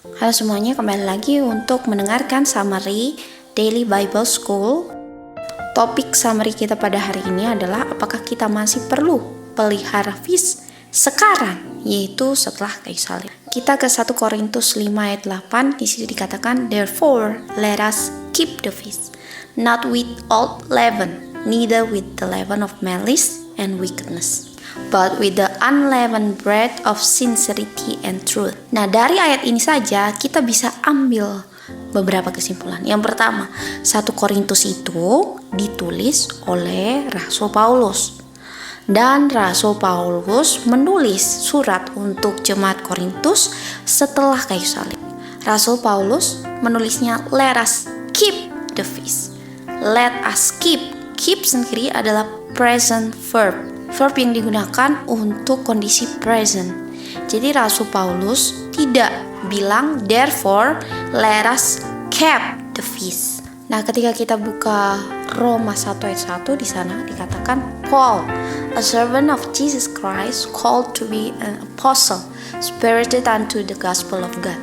Halo semuanya, kembali lagi untuk mendengarkan summary Daily Bible School. Topik summary kita pada hari ini adalah apakah kita masih perlu pelihara feast sekarang, yaitu setelah kayu salib. Kita ke 1 Korintus 5 ayat 8, di situ dikatakan, Therefore, let us keep the feast, not with old leaven, neither with the leaven of malice and wickedness, but with the unleavened bread of sincerity and truth. Nah, dari ayat ini saja kita bisa ambil beberapa kesimpulan. Yang pertama, 1 Korintus itu ditulis oleh Rasul Paulus. Dan Rasul Paulus menulis surat untuk jemaat Korintus setelah kayu salib. Rasul Paulus menulisnya, let us keep the feast. Let us keep. Keep sendiri adalah present verb. Verb yang digunakan untuk kondisi present. Jadi Rasul Paulus tidak bilang therefore let us keep the feast. Nah, ketika kita buka Roma 1 ayat 1, di sana dikatakan Paul, a servant of Jesus Christ, called to be an apostle, spirited unto the gospel of God.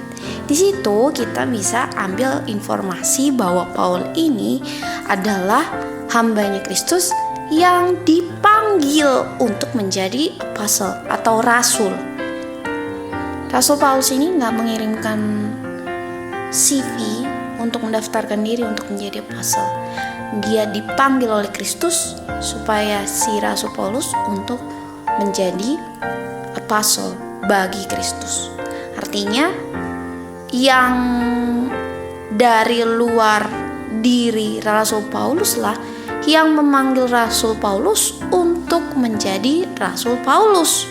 Di situ kita bisa ambil informasi bahwa Paul ini adalah hambanya Kristus yang dipanggil untuk menjadi apostle atau rasul. Rasul Paulus ini nggak mengirimkan CV untuk mendaftarkan diri untuk menjadi apostle. Dia dipanggil oleh Kristus supaya si Rasul Paulus untuk menjadi apostle bagi Kristus. Artinya yang dari luar diri Rasul Paulus lah yang memanggil Rasul Paulus untuk menjadi Rasul Paulus.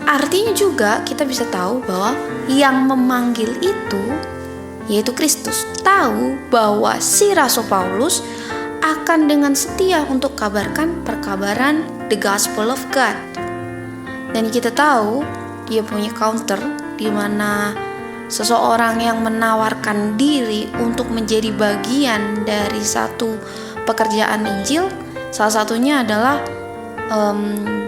Artinya juga kita bisa tahu bahwa yang memanggil itu yaitu Kristus, tahu bahwa si Rasul Paulus akan dengan setia untuk kabarkan perkabaran the gospel of God. Dan kita tahu dia punya counter, di mana seseorang yang menawarkan diri untuk menjadi bagian dari satu pekerjaan Injil, salah satunya adalah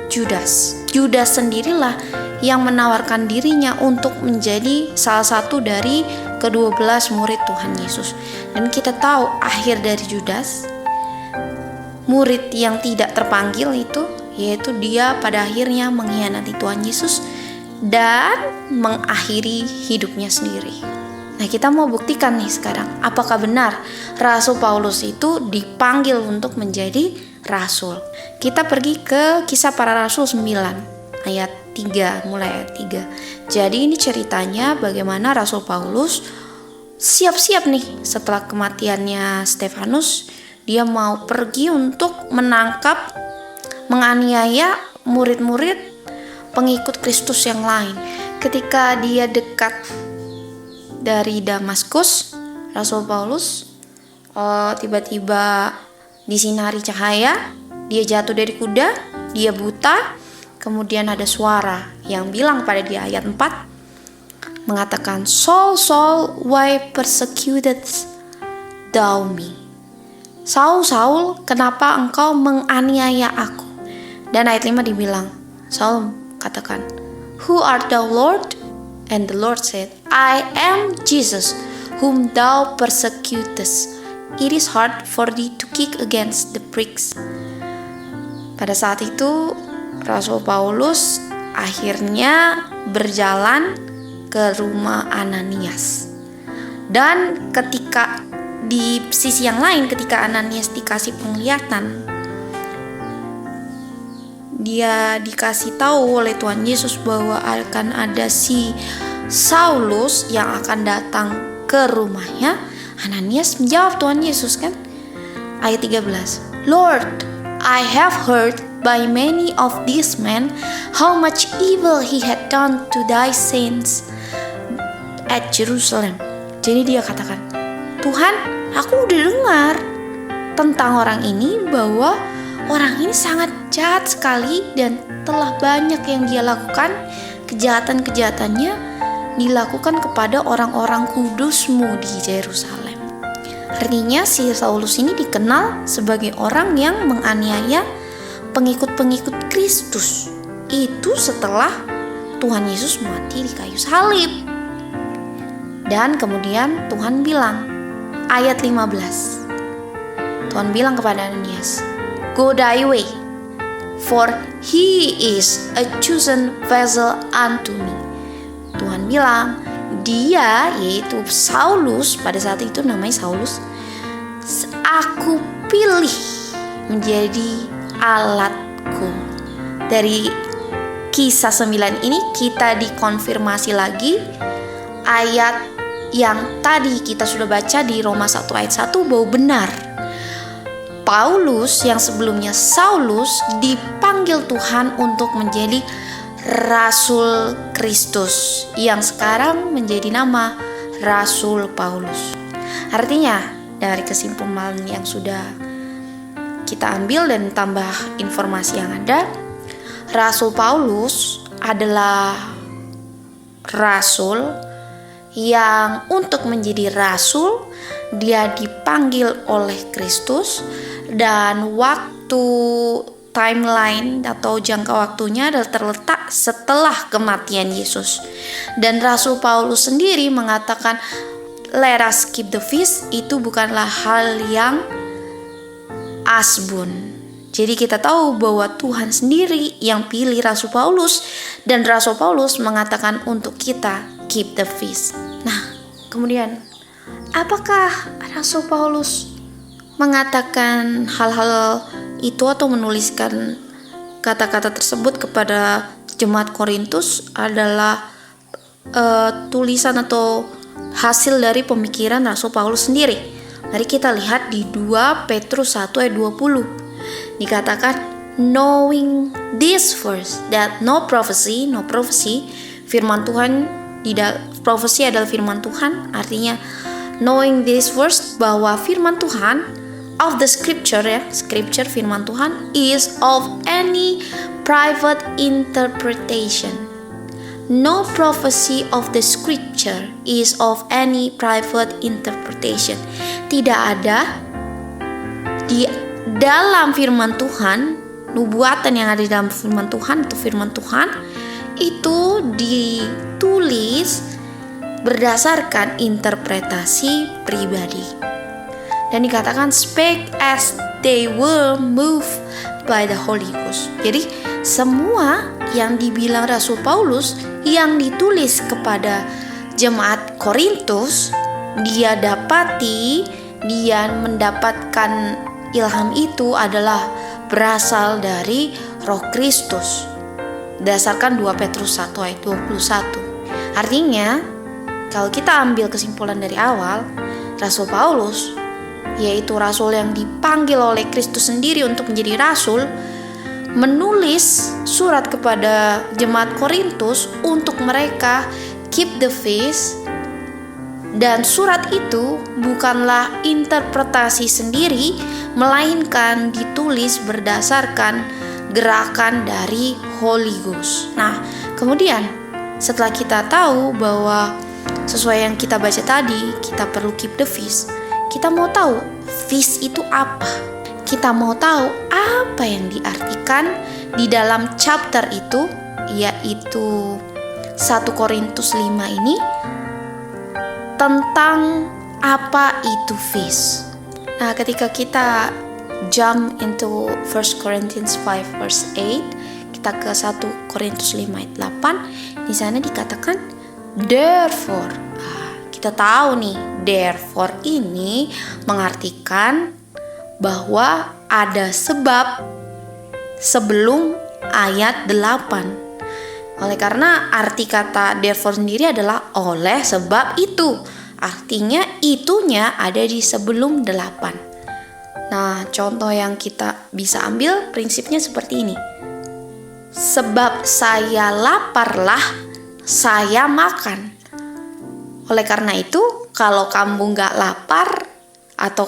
Judas. Judas sendirilah yang menawarkan dirinya untuk menjadi salah satu dari ke-12 murid Tuhan Yesus. Dan kita tahu akhir dari Judas, murid yang tidak terpanggil itu, yaitu dia pada akhirnya mengkhianati Tuhan Yesus dan mengakhiri hidupnya sendiri. Nah, kita mau buktikan nih sekarang, apakah benar Rasul Paulus itu dipanggil untuk menjadi rasul. Kita pergi ke Kisah Para Rasul 9 ayat 3, mulai ayat 3. Jadi ini ceritanya bagaimana Rasul Paulus siap-siap nih setelah kematiannya Stefanus, dia mau pergi untuk menangkap, menganiaya murid-murid pengikut Kristus yang lain. Ketika dia dekat dari Damaskus, Rasul Paulus tiba-tiba disinari cahaya, dia jatuh dari kuda, dia buta. Kemudian ada suara yang bilang pada dia ayat 4, mengatakan, Saul, Saul, why persecutest thou me? Saul, Saul, kenapa engkau menganiaya aku? Dan ayat 5 dibilang, Saul katakan, Who art thou, Lord? And the Lord said, I am Jesus, whom thou persecutest. It is hard for thee to kick against the pricks. Pada saat itu Rasul Paulus akhirnya berjalan ke rumah Ananias. Dan ketika di sisi yang lain, ketika Ananias dikasih penglihatan, dia dikasih tahu oleh Tuhan Yesus bahwa akan ada si Saulus yang akan datang ke rumahnya. Ananias menjawab Tuhan Yesus kan, ayat 13, Lord, I have heard by many of these men how much evil he had done to thy saints at Jerusalem. Jadi dia katakan, Tuhan, aku udah dengar tentang orang ini bahwa orang ini sangat jahat sekali dan telah banyak yang dia lakukan, kejahatan-kejahatannya dilakukan kepada orang-orang kudusmu di Yerusalem. Artinya si Saulus ini dikenal sebagai orang yang menganiaya pengikut-pengikut Kristus. Itu setelah Tuhan Yesus mati di kayu salib. Dan kemudian Tuhan bilang, ayat 15. Tuhan bilang kepada Ananias, "Go thy way, for he is a chosen vessel unto me." Tuhan bilang, dia, yaitu Saulus, pada saat itu namanya Saulus, aku pilih menjadi alatku. Dari Kisah 9 ini kita dikonfirmasi lagi ayat yang tadi kita sudah baca di Roma 1 ayat 1 bahwa benar. Paulus yang sebelumnya Saulus dipanggil Tuhan untuk menjadi Rasul Kristus yang sekarang menjadi nama Rasul Paulus. Artinya dari kesimpulan yang sudah kita ambil dan tambah informasi yang ada, Rasul Paulus adalah rasul yang untuk menjadi rasul dia dipanggil oleh Kristus, dan waktu timeline atau jangka waktunya adalah terletak setelah kematian Yesus. Dan Rasul Paulus sendiri mengatakan let us keep the feast itu bukanlah hal yang asbun. Jadi kita tahu bahwa Tuhan sendiri yang pilih Rasul Paulus, dan Rasul Paulus mengatakan untuk kita keep the feast. Nah, kemudian apakah Rasul Paulus mengatakan hal-hal itu atau menuliskan kata-kata tersebut kepada jemaat Korintus adalah tulisan atau hasil dari pemikiran Rasul Paulus sendiri? Mari kita lihat di 2 Petrus 1 ayat 20. Dikatakan, knowing this first, that no prophecy, firman Tuhan, prophecy adalah firman Tuhan, artinya knowing this first, bahwa firman Tuhan of the scripture, scripture firman Tuhan is of any private interpretation. No prophecy of the scripture is of any private interpretation. Tidak ada di dalam firman Tuhan, nubuatan yang ada di dalam firman Tuhan atau firman Tuhan itu ditulis berdasarkan interpretasi pribadi. Dan dikatakan speak as they were moved by the Holy Ghost. Jadi semua yang dibilang Rasul Paulus yang ditulis kepada jemaat Korintus, dia mendapatkan ilham itu adalah berasal dari Roh Kristus. Berdasarkan 2 Petrus 1 ayat 21. Artinya, kalau kita ambil kesimpulan dari awal, Rasul Paulus, yaitu rasul yang dipanggil oleh Kristus sendiri untuk menjadi rasul, menulis surat kepada jemaat Korintus untuk mereka keep the feast. Dan surat itu bukanlah interpretasi sendiri, melainkan ditulis berdasarkan gerakan dari Holy Ghost. Nah, kemudian setelah kita tahu bahwa sesuai yang kita baca tadi, kita perlu keep the feast. Kita mau tahu feast itu apa? Kita mau tahu apa yang diartikan di dalam chapter itu, yaitu 1 Korintus 5 ini, tentang apa itu feast. Nah, ketika kita jump into 1 Corinthians 5 verse 8, kita ke 1 Korintus 5 ayat 8, di sana dikatakan therefore. Kita tahu nih, therefore ini mengartikan bahwa ada sebab sebelum ayat 8. Oleh karena arti kata therefore sendiri adalah oleh sebab itu. Artinya itunya ada di sebelum 8. Nah, contoh yang kita bisa ambil prinsipnya seperti ini. Sebab saya laparlah, saya makan. Oleh karena itu, kalau kamu gak lapar, atau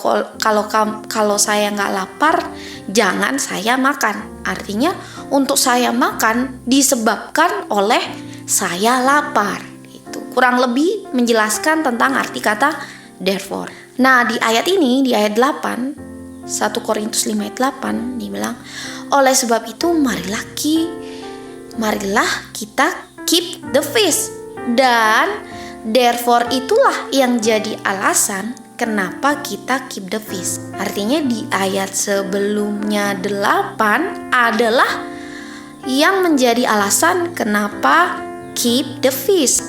kalau saya gak lapar, jangan saya makan. Artinya untuk saya makan disebabkan oleh saya lapar. Itu kurang lebih menjelaskan tentang arti kata therefore. Nah, di ayat ini, di ayat 8, 1 Korintus 5 ayat 8 dibilang, oleh sebab itu marilah kita keep the feast. Dan Therefore itulah yang jadi alasan kenapa kita keep the feast. Artinya di ayat sebelumnya 8 adalah yang menjadi alasan kenapa keep the feast.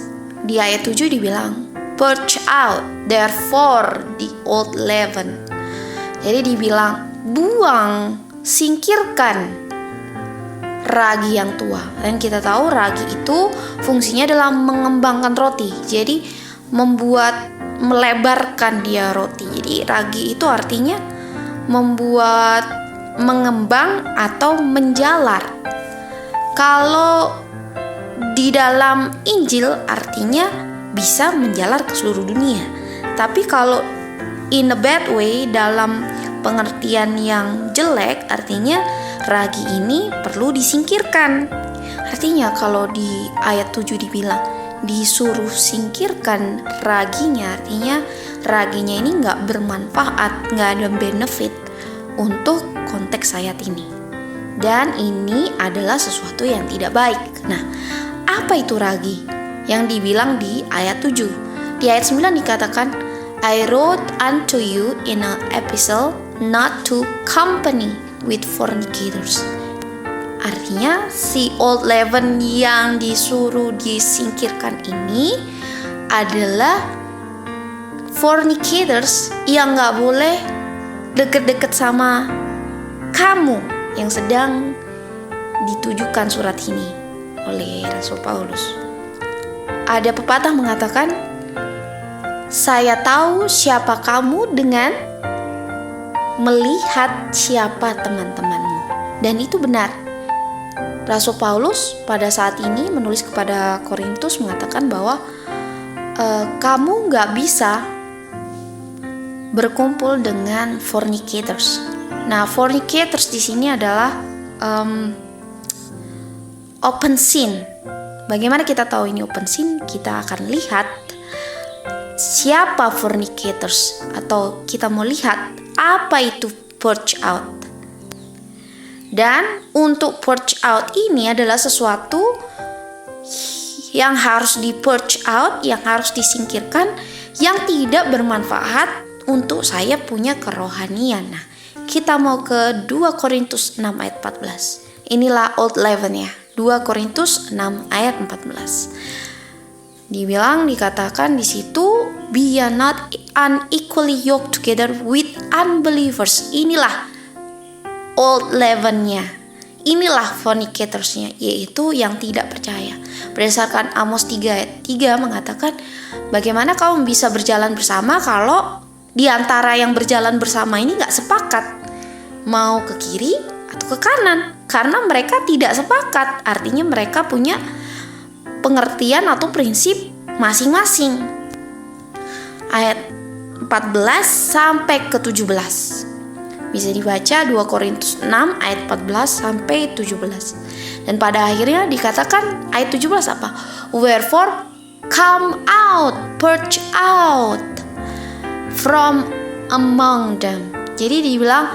Di ayat 7 dibilang, purge out therefore the old leaven. Jadi dibilang buang, singkirkan ragi yang tua. Dan kita tahu ragi itu fungsinya adalah mengembangkan roti. Jadi melebarkan dia roti. Jadi ragi itu artinya mengembang atau menjalar. Kalau di dalam Injil artinya bisa menjalar ke seluruh dunia. Tapi kalau in a bad way, dalam pengertian yang jelek, artinya ragi ini perlu disingkirkan. Artinya kalau di ayat 7 dibilang disuruh singkirkan raginya, artinya raginya ini gak bermanfaat, gak ada benefit untuk konteks ayat ini. Dan ini adalah sesuatu yang tidak baik. Nah, apa itu ragi? Yang dibilang di ayat 7. Di ayat 9 dikatakan, I wrote unto you in an epistle not to company with fornicators. Artinya si old leaven yang disuruh disingkirkan ini adalah fornicators yang gak boleh deket-deket sama kamu yang sedang ditujukan surat ini oleh Rasul Paulus. Ada pepatah mengatakan, saya tahu siapa kamu dengan melihat siapa teman-temanmu. Dan itu benar. Rasul Paulus pada saat ini menulis kepada Korintus mengatakan bahwa kamu gak bisa berkumpul dengan fornicators. Nah, fornicators di sini adalah open sin. Bagaimana kita tahu ini open sin? Kita akan lihat siapa fornicators, atau kita mau lihat apa itu purge out. Dan untuk purge out ini adalah sesuatu yang harus di purge out, yang harus disingkirkan, yang tidak bermanfaat untuk saya punya kerohanian. Nah, kita mau ke 2 Korintus 6 ayat 14. Inilah old leaven ya. 2 Korintus 6 ayat 14. Dikatakan di situ, be not unequally yoked together with unbelievers. Inilah old leaven-nya. Inilah fornicators-nya, yaitu yang tidak percaya. Berdasarkan Amos 3 ayat 3 mengatakan, bagaimana kamu bisa berjalan bersama kalau di antara yang berjalan bersama ini gak sepakat mau ke kiri atau ke kanan, karena mereka tidak sepakat. Artinya mereka punya pengertian atau prinsip masing-masing. Ayat 14 sampai ke 17 bisa dibaca 2 Korintus 6 ayat 14 sampai 17. Dan pada akhirnya dikatakan ayat 17 apa? Wherefore come out, purge out from among them. Jadi dibilang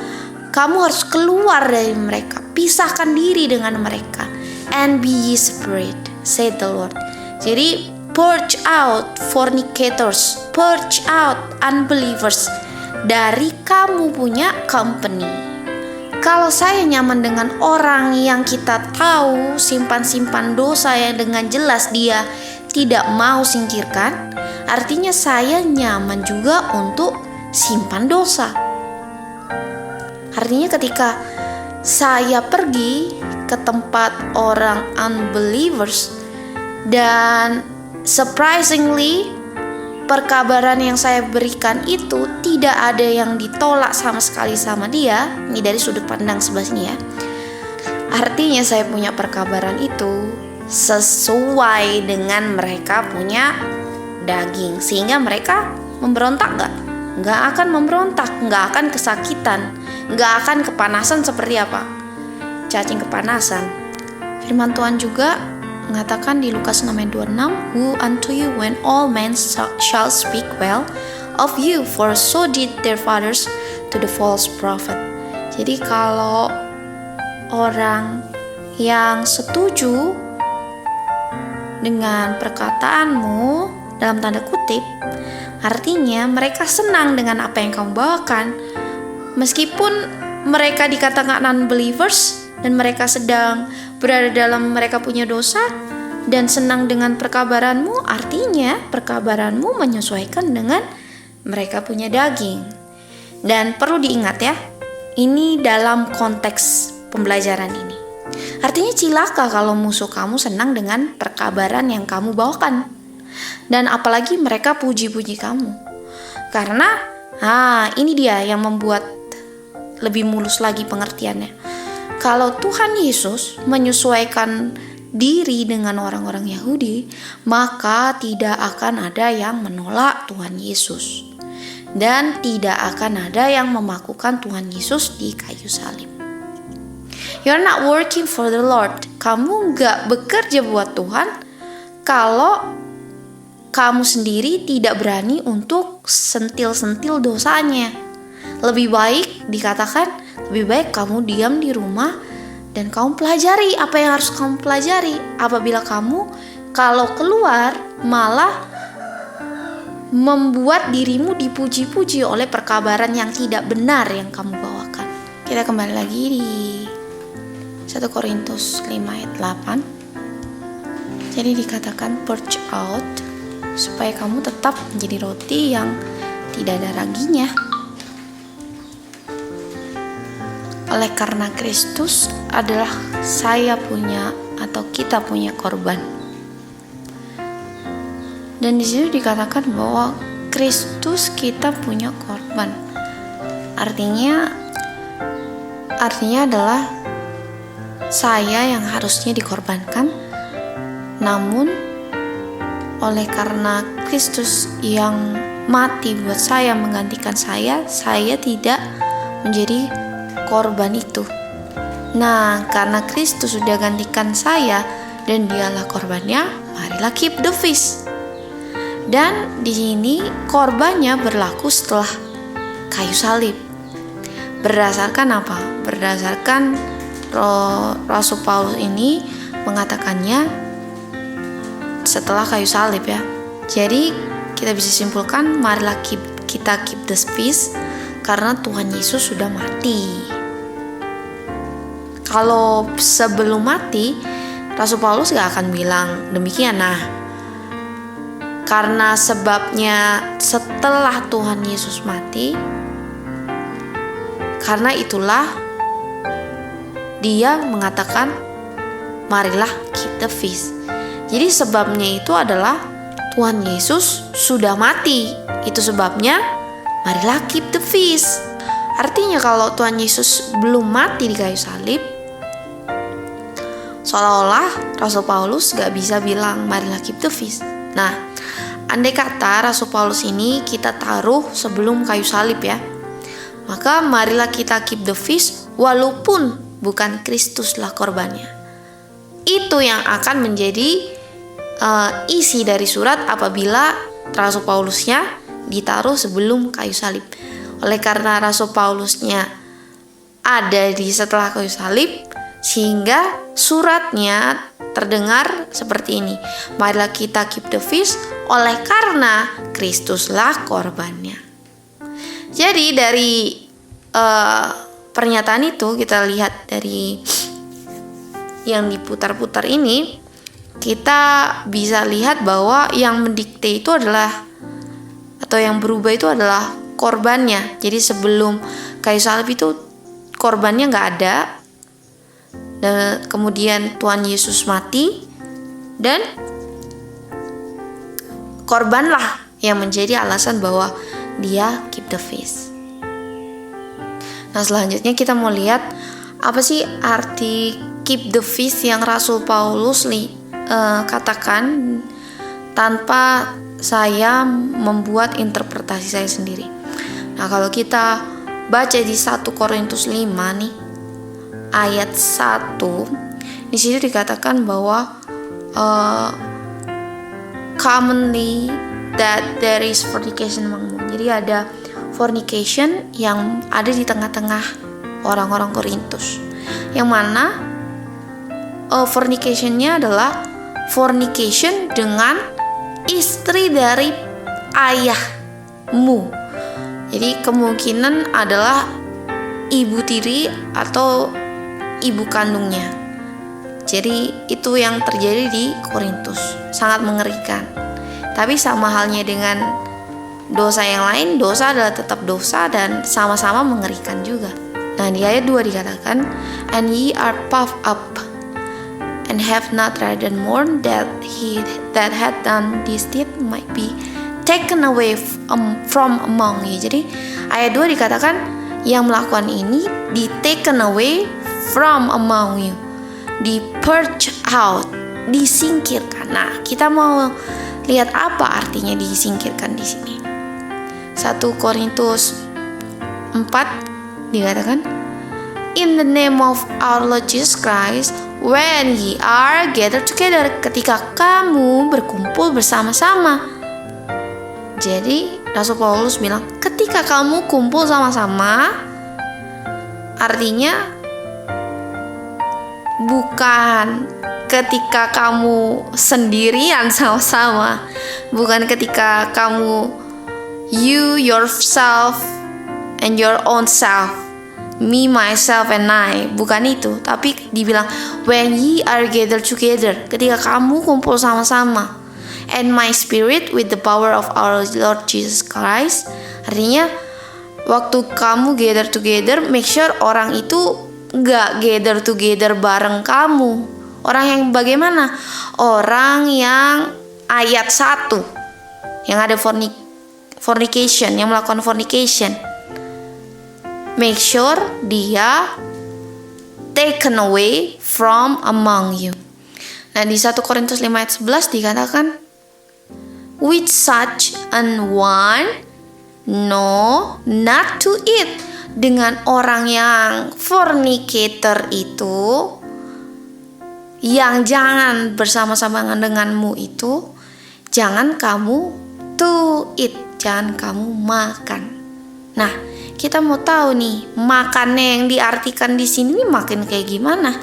kamu harus keluar dari mereka, pisahkan diri dengan mereka. And be ye separate, said the Lord. Jadi purge out fornicators, purge out unbelievers dari kamu punya company. Kalau saya nyaman dengan orang yang kita tahu simpan-simpan dosa yang dengan jelas dia tidak mau singkirkan, artinya saya nyaman juga untuk simpan dosa. Artinya ketika saya pergi ke tempat orang unbelievers dan surprisingly perkabaran yang saya berikan itu tidak ada yang ditolak sama sekali sama dia. Ini dari sudut pandang sebelah sini ya. Artinya saya punya perkabaran itu sesuai dengan mereka punya daging, sehingga mereka memberontak gak? Gak akan memberontak, gak akan kesakitan, gak akan kepanasan seperti apa? Cacing kepanasan. Firman Tuhan juga mengatakan di Lukas 6 ayat 26, who unto you when all men shall speak well of you, for so did their fathers to the false prophet. Jadi kalau orang yang setuju dengan perkataanmu dalam tanda kutip, artinya mereka senang dengan apa yang kamu bawakan. Meskipun mereka dikatakan non-believers dan mereka sedang berada dalam mereka punya dosa dan senang dengan perkabaranmu, artinya perkabaranmu menyesuaikan dengan mereka punya daging. Dan perlu diingat ya, ini dalam konteks pembelajaran ini. Artinya cilaka kalau musuh kamu senang dengan perkabaran yang kamu bawakan. Dan apalagi mereka puji-puji kamu. Karena ini dia yang membuat lebih mulus lagi pengertiannya. Kalau Tuhan Yesus menyesuaikan diri dengan orang-orang Yahudi, maka tidak akan ada yang menolak Tuhan Yesus. Dan tidak akan ada yang memakukan Tuhan Yesus di kayu salib. You're not working for the Lord. Kamu gak bekerja buat Tuhan kalau kamu sendiri tidak berani untuk sentil-sentil dosanya. Lebih baik dikatakan, lebih baik kamu diam di rumah dan kamu pelajari apa yang harus kamu pelajari. Apabila kamu kalau keluar malah membuat dirimu dipuji-puji oleh perkabaran yang tidak benar yang kamu bawakan. Kita kembali lagi di 1 Korintus 5 ayat 8. Jadi dikatakan purge out supaya kamu tetap menjadi roti yang tidak ada raginya. Oleh karena Kristus adalah saya punya atau kita punya korban. Dan di sini dikatakan bahwa Kristus kita punya korban. Artinya adalah saya yang harusnya dikorbankan, namun oleh karena Kristus yang mati buat saya menggantikan saya tidak menjadi korban itu. Nah, karena Kristus sudah gantikan saya dan dialah korbannya, marilah keep the feast. Dan di sini korbannya berlaku setelah kayu salib. Berdasarkan apa? Berdasarkan Rasul Paulus ini mengatakannya setelah kayu salib ya. Jadi kita bisa simpulkan marilah kita keep the feast karena Tuhan Yesus sudah mati. Kalau sebelum mati, Rasul Paulus gak akan bilang demikian. Nah, karena sebabnya setelah Tuhan Yesus mati, karena itulah dia mengatakan marilah keep the feast. Jadi sebabnya itu adalah Tuhan Yesus sudah mati. Itu sebabnya marilah keep the feast. Artinya kalau Tuhan Yesus belum mati di kayu salib, seolah-olah Rasul Paulus gak bisa bilang marilah keep the feast. Nah, andai kata Rasul Paulus ini kita taruh sebelum kayu salib ya, maka marilah kita keep the feast walaupun bukan Kristuslah korbannya. Itu yang akan menjadi isi dari surat apabila Rasul Paulusnya ditaruh sebelum kayu salib. Oleh karena Rasul Paulusnya ada di setelah kayu salib, sehingga suratnya terdengar seperti ini. Marilah kita keep the feast oleh karena Kristuslah korbannya. Jadi dari pernyataan itu kita lihat dari yang diputar-putar ini, kita bisa lihat bahwa yang mendikte itu adalah atau yang berubah itu adalah korbannya. Jadi sebelum kayu salib itu korbannya nggak ada, dan kemudian Tuhan Yesus mati dan korbanlah yang menjadi alasan bahwa dia keep the feast. Nah, selanjutnya kita mau lihat apa sih arti keep the feast yang Rasul Paulus katakan tanpa saya membuat interpretasi saya sendiri. Nah, kalau kita baca di 1 Korintus 5 nih ayat 1, di situ dikatakan bahwa commonly that there is fornication among you. Jadi ada fornication yang ada di tengah-tengah orang-orang Korintus, yang mana fornicationnya adalah fornication dengan istri dari ayahmu. Jadi kemungkinan adalah ibu tiri atau ibu kandungnya. Jadi itu yang terjadi di Korintus, sangat mengerikan. Tapi sama halnya dengan dosa yang lain, dosa adalah tetap dosa dan sama-sama mengerikan juga. Nah, di ayat 2 dikatakan, "And ye are puffed up, and have not rather mourned, that he that had done this deed might be taken away from among you." Jadi ayat 2 dikatakan yang melakukan ini di taken away from among you, di purge out, disingkirkan. Nah, kita mau lihat apa artinya disingkirkan di sini. 1 Korintus 4 dikatakan, "In the name of our Lord Jesus Christ, when ye are gathered together," ketika kamu berkumpul bersama-sama. Jadi Rasul Paulus bilang, ketika kamu kumpul sama-sama, artinya bukan ketika kamu sendirian sama-sama, bukan ketika kamu you, yourself, and your own self, me, myself, and I, bukan itu. Tapi dibilang when ye are gathered together, ketika kamu kumpul sama-sama. And my spirit with the power of our Lord Jesus Christ, artinya waktu kamu gather together, make sure orang itu gak gather together bareng kamu. Orang yang bagaimana? Orang yang ayat 1 yang ada fornication, yang melakukan fornication, make sure dia taken away from among you. Nah, di 1 Korintus 5 ayat 11 dikatakan, "With such an one, no, not to eat." Dengan orang yang fornicator itu, yang jangan bersama-sama denganmu itu, jangan kamu to eat, jangan kamu makan. Nah, kita mau tahu nih, makannya yang diartikan di sini makin kayak gimana?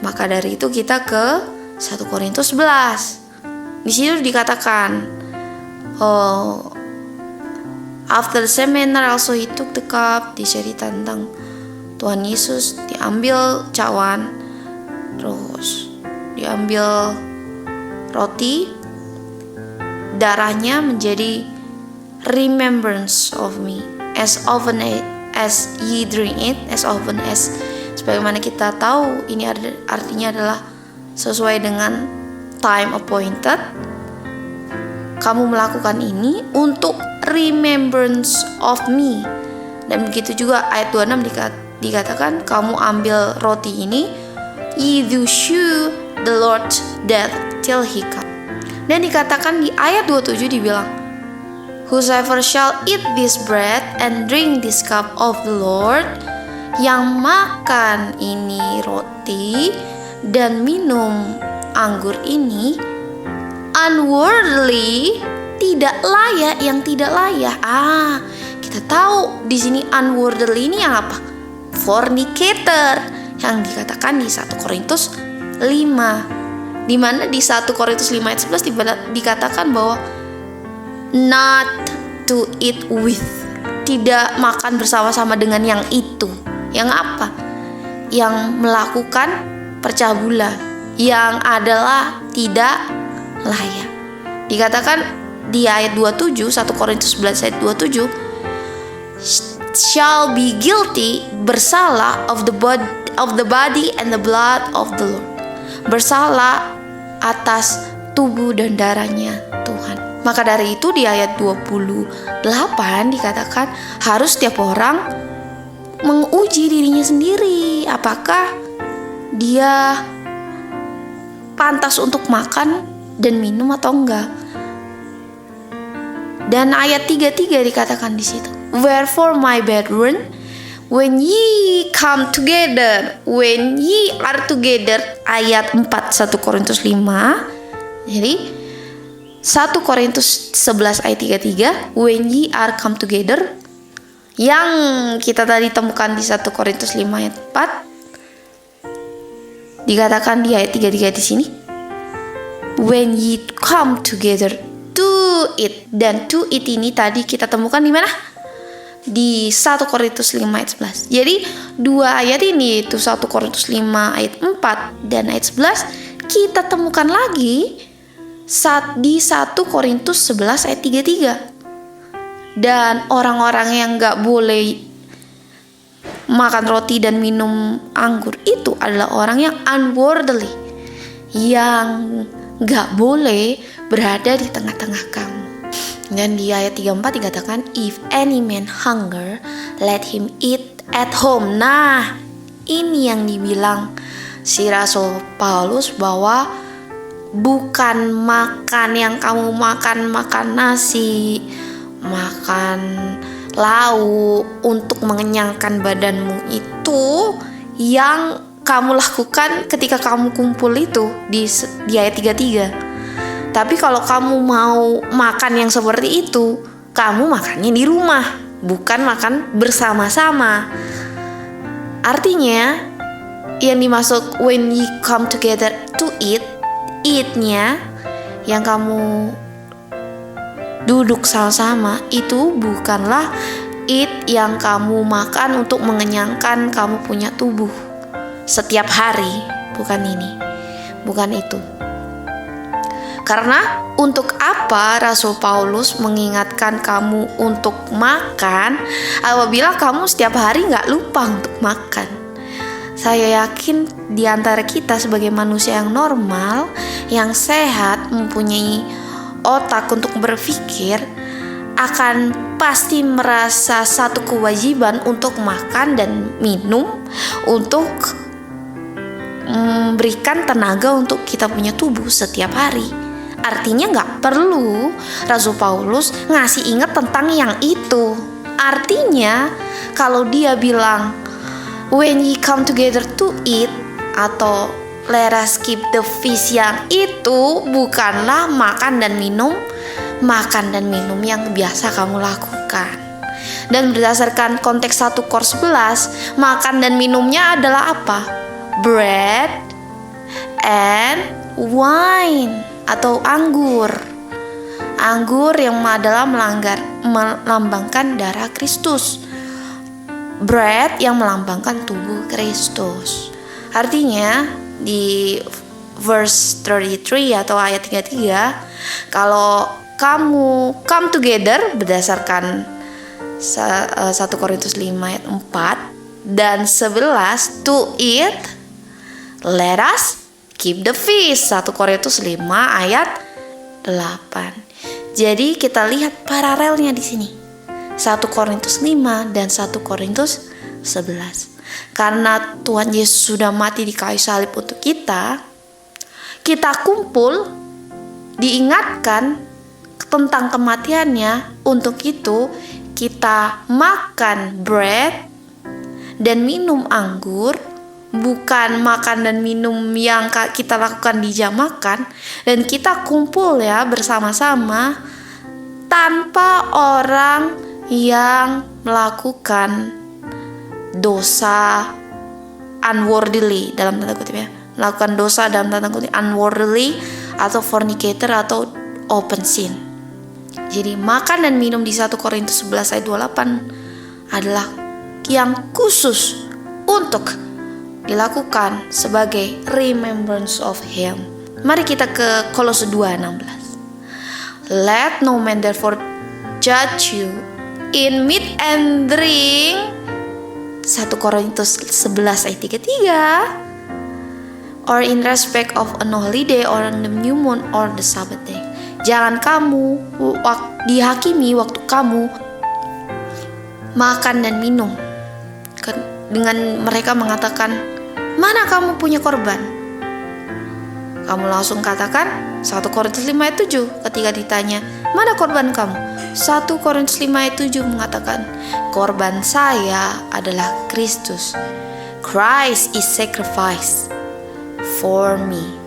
Maka dari itu kita ke 1 Korintus 11. Di situ dikatakan, after the same manner also he took the cup, dicerita tentang Tuhan Yesus diambil cawan, terus diambil roti, darahnya menjadi remembrance of me, as often as ye drink it, as often as, sebagaimana kita tahu ini artinya adalah sesuai dengan time appointed, kamu melakukan ini untuk remembrance of me. Dan begitu juga ayat 26 dikatakan, kamu ambil roti ini, ye do shew the Lord's death till he come. Dan dikatakan di ayat 27 dibilang, whosoever shall eat this bread and drink this cup of the Lord, yang makan ini roti dan minum anggur ini unworthily, tidak layak, yang tidak layak. Kita tahu di sini unworthily ini yang apa? Fornicator, yang dikatakan di 1 Korintus 5. Di mana di 1 Korintus 5 ayat 11 dikatakan bahwa not to eat with, tidak makan bersama-sama dengan yang itu. Yang apa? Yang melakukan percabulan, yang adalah tidak layak. Dikatakan di ayat 27, 1 Korintus 11 ayat 27, shall be guilty, bersalah of the body and the blood of the Lord, bersalah atas tubuh dan darahnya Tuhan. Maka dari itu di ayat 28 dikatakan harus setiap orang menguji dirinya sendiri, apakah dia pantas untuk makan dan minum atau enggak. Dan ayat 33 dikatakan di situ, wherefore my brethren, when ye come together, when ye are together, ayat 4 1 Korintus 5. Jadi 1 Korintus 11 ayat 33, when ye are come together, yang kita tadi temukan di 1 Korintus 5 ayat 4, dikatakan di ayat 33 di sini, when ye come together to eat. Dan to eat ini tadi kita temukan di mana? Di 1 Korintus 5 ayat 11. Jadi dua ayat ini, yaitu 1 Korintus 5 ayat 4 dan ayat 11, kita temukan lagi di 1 Korintus 11 ayat 33. Dan orang-orang yang gak boleh makan roti dan minum anggur itu adalah orang yang unworldly, yang gak boleh berada di tengah-tengah kamu. Dan di ayat 34 dikatakan, if any man hunger, let him eat at home. Nah, ini yang dibilang si Rasul Paulus, bahwa bukan makan yang kamu makan nasi, makan lauk untuk mengenyangkan badanmu itu yang kamu lakukan ketika kamu kumpul itu di ayat 33. Tapi kalau kamu mau makan yang seperti itu, kamu makannya di rumah, bukan makan bersama-sama. Artinya yang dimaksud when you come together to eat-nya yang kamu duduk sama-sama itu bukanlah eat yang kamu makan untuk mengenyangkan kamu punya tubuh setiap hari. Bukan itu. Karena untuk apa Rasul Paulus mengingatkan kamu untuk makan apabila kamu setiap hari gak lupa untuk makan? Saya yakin di antara kita sebagai manusia yang normal, yang sehat, mempunyai otak untuk berpikir, akan pasti merasa satu kewajiban untuk makan dan minum, untuk memberikan tenaga untuk kita punya tubuh setiap hari. Artinya gak perlu Rasul Paulus ngasih ingat tentang yang itu. Artinya kalau dia bilang when you come together to eat atau let us keep the feast, yang itu bukanlah makan dan minum yang biasa kamu lakukan. Dan berdasarkan konteks 1 Kor 11, makan dan minumnya adalah apa? Bread and wine atau anggur. Anggur yang adalah melambangkan darah Kristus. Bread yang melambangkan tubuh Kristus. Artinya di verse 33 atau ayat 33, kalau kamu come together berdasarkan 1 Korintus 5 ayat 4 dan 11 to eat, let us keep the feast 1 Korintus 5 ayat 8. Jadi kita lihat paralelnya di sini. 1 Korintus 5 dan 1 Korintus 11. Karena Tuhan Yesus sudah mati di kayu salib untuk kita kumpul, diingatkan tentang kematiannya. Untuk itu kita makan bread dan minum anggur, bukan makan dan minum yang kita lakukan di jam makan. Dan kita kumpul ya bersama-sama tanpa orang yang melakukan dosa unworthily dalam tanda kutip ya, melakukan dosa dalam tanda kutip unworthily atau fornicator atau open sin. Jadi makan dan minum di 1 Korintus 11 ayat 28 adalah yang khusus untuk dilakukan sebagai remembrance of him. Mari kita ke Kolose 2:16. Let no man therefore judge you in meat and drink, 1 Korintus 11 ayat 33, or in respect of an holiday or on the new moon or the Sabbath day. Jangan kamu dihakimi waktu kamu makan dan minum dengan mereka mengatakan, mana kamu punya korban? Kamu langsung katakan 1 Korintus 5 ayat 7 ketika ditanya, mana korban kamu? 1 Korintus 5 ayat 7 mengatakan, korban saya adalah Kristus. Christ is sacrificed for me.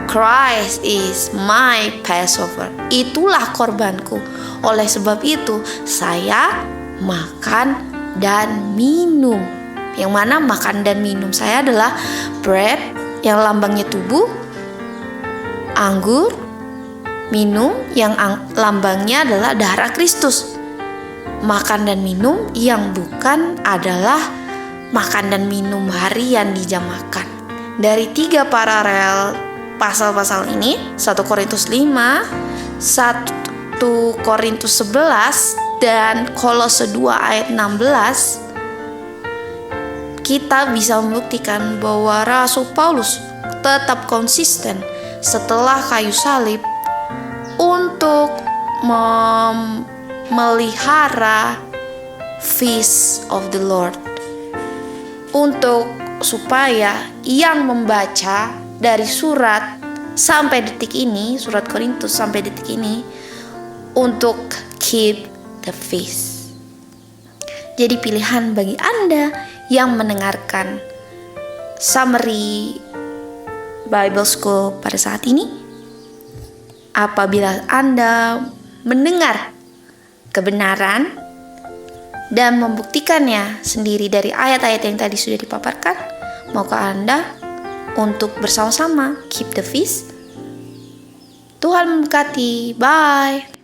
Christ is my Passover. Itulah korbanku. Oleh sebab itu saya makan dan minum. Yang mana makan dan minum saya adalah bread yang lambangnya tubuh, anggur, minum yang lambangnya adalah darah Kristus. Makan dan minum yang bukan adalah makan dan minum harian di jam makan. Dari 3 paralel pasal-pasal ini, 1 Korintus 5, 1 Korintus 11, dan Kolose 2 ayat 16, kita bisa membuktikan bahwa Rasul Paulus tetap konsisten setelah kayu salib untuk memelihara feast of the Lord, untuk supaya yang membaca dari surat sampai detik ini, surat Korintus sampai detik ini, untuk keep the feast. Jadi pilihan bagi Anda yang mendengarkan summary Bible School pada saat ini, apabila Anda mendengar kebenaran dan membuktikannya sendiri dari ayat-ayat yang tadi sudah dipaparkan, maukah Anda untuk bersama-sama keep the feast? Tuhan memberkati. Bye.